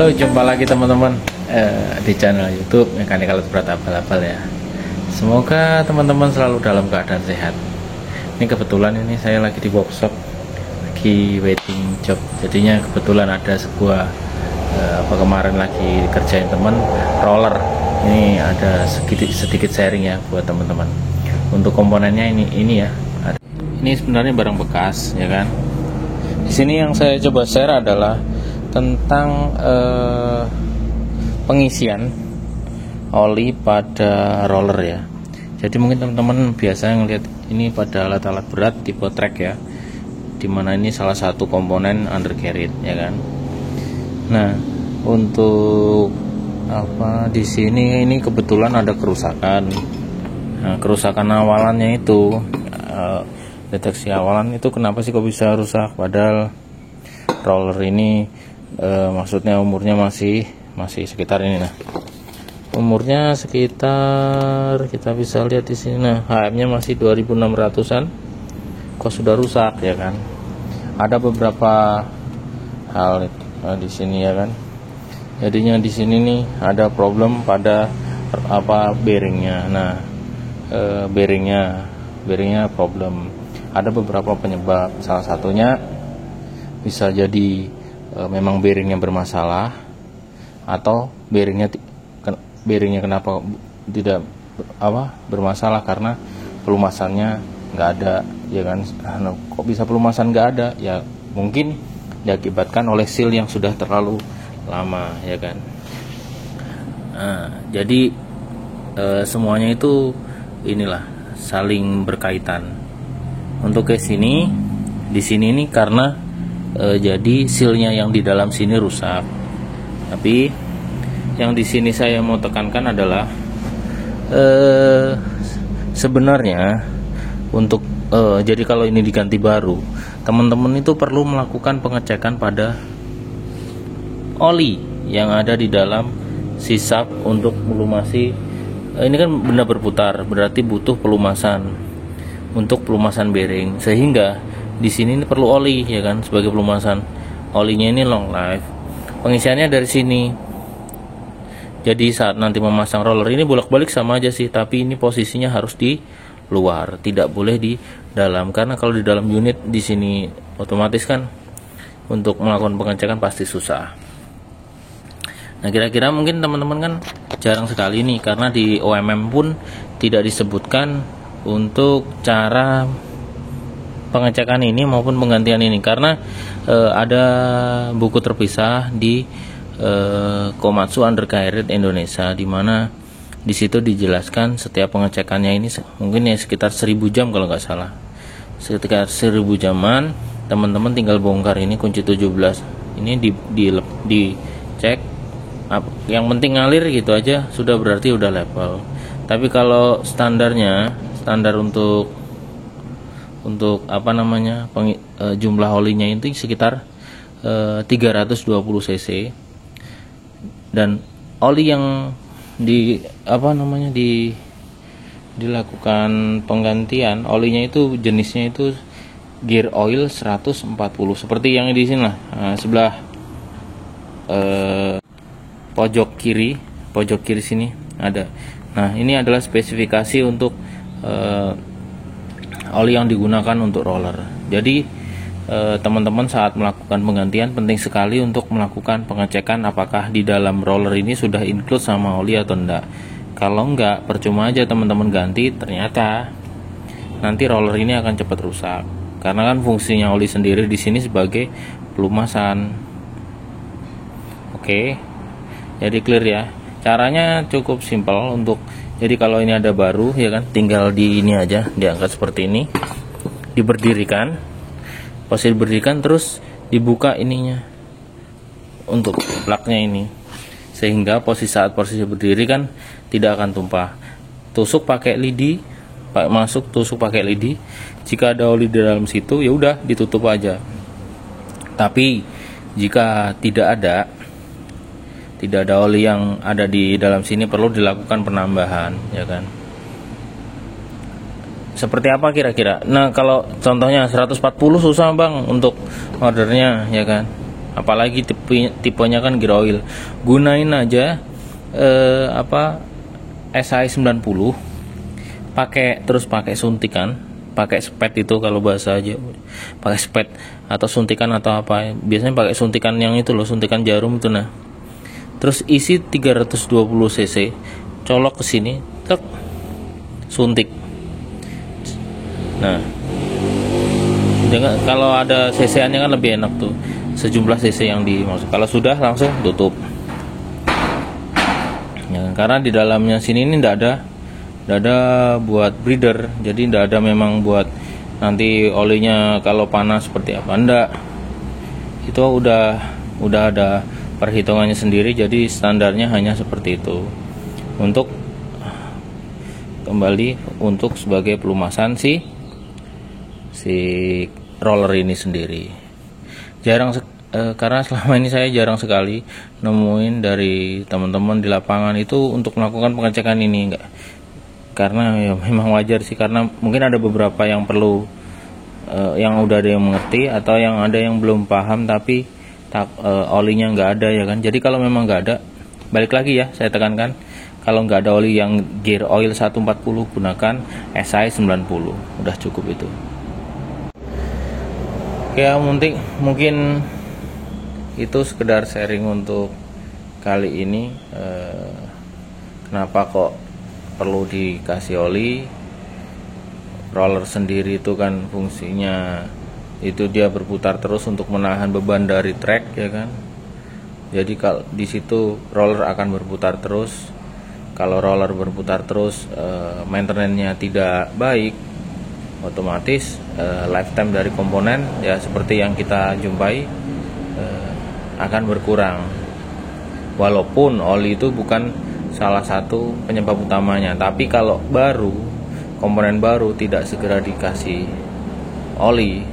Halo, jumpa lagi teman-teman di channel YouTube Mechanical Berat Abal-abal ya. Semoga teman-teman selalu dalam keadaan sehat. Ini kebetulan ini saya lagi di workshop, lagi waiting job. Jadinya kebetulan ada sebuah kemarin lagi kerjain teman roller. Ini ada sedikit sharing ya buat teman-teman. Untuk komponennya ini ya. Ini sebenarnya barang bekas ya kan. Di sini yang saya coba share adalah tentang pengisian oli pada roller ya. Jadi mungkin teman-teman biasa ngelihat ini pada alat-alat berat tipe track ya, dimana ini salah satu komponen undercarriage ya kan. Nah untuk di sini ini kebetulan ada kerusakan. Nah, kerusakan awalannya itu deteksi awalan itu kenapa sih kok bisa rusak, padahal roller ini maksudnya umurnya masih sekitar ini. Nah umurnya sekitar, kita bisa lihat di sini, nah HM-nya masih 2600-an, kok sudah rusak ya kan. Ada beberapa hal di sini ya kan. Jadinya di sini nih ada problem pada bearingnya. Nah bearingnya problem. Ada beberapa penyebab, salah satunya bisa jadi memang bearingnya bermasalah, atau bearingnya kenapa tidak bermasalah karena pelumasannya nggak ada ya kan. Nah, kok bisa pelumasan nggak ada ya, mungkin diakibatkan oleh seal yang sudah terlalu lama ya kan. Nah, jadi semuanya itu inilah saling berkaitan. Untuk ke sini, di sini ini karena jadi sealnya yang di dalam sini rusak. Tapi yang di sini saya mau tekankan adalah sebenarnya untuk jadi kalau ini diganti baru, teman-teman itu perlu melakukan pengecekan pada oli yang ada di dalam sisap untuk melumasi. Ini kan benda berputar, berarti butuh pelumasan untuk pelumasan bearing, sehingga di sini ini perlu oli ya kan sebagai pelumasan. Olinya ini long life. Pengisiannya dari sini. Jadi saat nanti memasang roller ini bolak-balik sama aja sih, tapi ini posisinya harus di luar, tidak boleh di dalam, karena kalau di dalam unit di sini otomatis kan untuk melakukan pengecekan pasti susah. Nah kira-kira mungkin teman-teman kan jarang sekali nih, karena di OMM pun tidak disebutkan untuk cara pengecekan ini maupun penggantian ini, karena ada buku terpisah di Komatsu Undercarriage Indonesia, di mana di situ dijelaskan setiap pengecekannya ini mungkin ya sekitar 1000 jam kalau nggak salah, sekitar 1000 jaman. Teman-teman tinggal bongkar ini kunci 17 ini dicek, yang penting ngalir gitu aja sudah, berarti udah level. Tapi kalau standar untuk jumlah olinya itu sekitar 320 cc, dan oli yang dilakukan penggantian olinya itu jenisnya itu gear oil 140, seperti yang di sini lah, sebelah pojok kiri sini ada. Nah ini adalah spesifikasi untuk oli yang digunakan untuk roller. Jadi teman-teman saat melakukan penggantian penting sekali untuk melakukan pengecekan apakah di dalam roller ini sudah include sama oli atau enggak. Kalau enggak, percuma aja teman-teman ganti, ternyata nanti roller ini akan cepat rusak. Karena kan fungsinya oli sendiri di sini sebagai pelumasan. Oke. Jadi clear ya. Caranya cukup simpel untuk, jadi kalau ini ada baru ya kan, tinggal di ini aja, diangkat seperti ini, diberdirikan. Posisi berdirikan, terus dibuka ininya untuk plaknya ini, sehingga saat posisi berdiri kan tidak akan tumpah. Tusuk pakai lidi, tusuk pakai lidi. Jika ada oli di dalam situ ya udah ditutup aja. Tapi jika tidak ada oli yang ada di dalam sini, perlu dilakukan penambahan ya kan. Seperti apa kira-kira? Nah kalau contohnya 140 susah bang untuk ordernya ya kan. apalagi tipenya kan gear oil. Gunain aja SI 90, pakai suntikan, pakai spet itu kalau bahasa aja, pakai spet atau suntikan atau apa, biasanya pakai suntikan yang itu loh, suntikan jarum itu. Nah, terus isi 320 cc, colok ke sini, tek, suntik. Nah, kalau ada cc-annya kan lebih enak tuh, sejumlah cc yang dimaksud. Kalau sudah langsung tutup ya, karena di dalamnya sini ini tidak ada buat breather, jadi tidak ada memang buat nanti olinya kalau panas seperti apa, enggak. Itu udah ada perhitungannya sendiri, jadi standarnya hanya seperti itu. Untuk kembali untuk sebagai pelumasan si roller ini sendiri. Karena selama ini saya jarang sekali nemuin dari teman-teman di lapangan itu untuk melakukan pengecekan ini, enggak. Karena ya memang wajar sih, karena mungkin ada beberapa yang perlu yang udah ada yang mengerti, atau yang ada yang belum paham tapi olinya nggak ada ya kan. Jadi kalau memang nggak ada, balik lagi ya saya tekankan, kalau nggak ada oli yang gear oil 140, gunakan SI 90, udah cukup itu. Oke, mungkin itu sekedar sharing untuk kali ini. Kenapa kok perlu dikasih oli? Roller sendiri itu kan fungsinya itu dia berputar terus untuk menahan beban dari trek ya kan. Jadi kalau di situ roller akan berputar terus. Kalau roller berputar terus, maintenance-nya tidak baik, otomatis lifetime dari komponen ya seperti yang kita jumpai akan berkurang. Walaupun oli itu bukan salah satu penyebab utamanya, tapi kalau komponen baru tidak segera dikasih oli,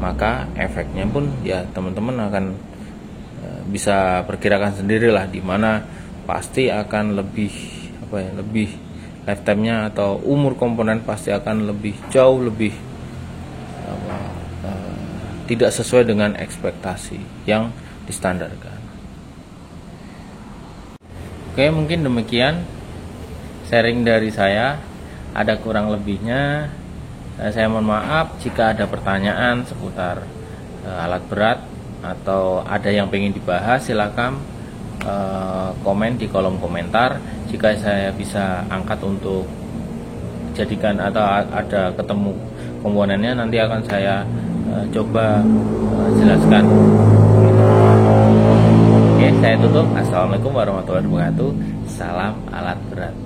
maka efeknya pun ya teman-teman akan bisa perkirakan sendirilah, dimana pasti akan lebih lifetime-nya atau umur komponen pasti akan jauh lebih tidak sesuai dengan ekspektasi yang distandarkan. Oke, mungkin demikian sharing dari saya. Ada kurang lebihnya, saya mohon maaf jika ada pertanyaan seputar alat berat atau ada yang pengen dibahas, silakan komen di kolom komentar. Jika saya bisa angkat untuk jadikan atau ada ketemu komponennya, nanti akan saya coba jelaskan. Oke, saya tutup. Assalamualaikum warahmatullahi wabarakatuh. Salam alat berat.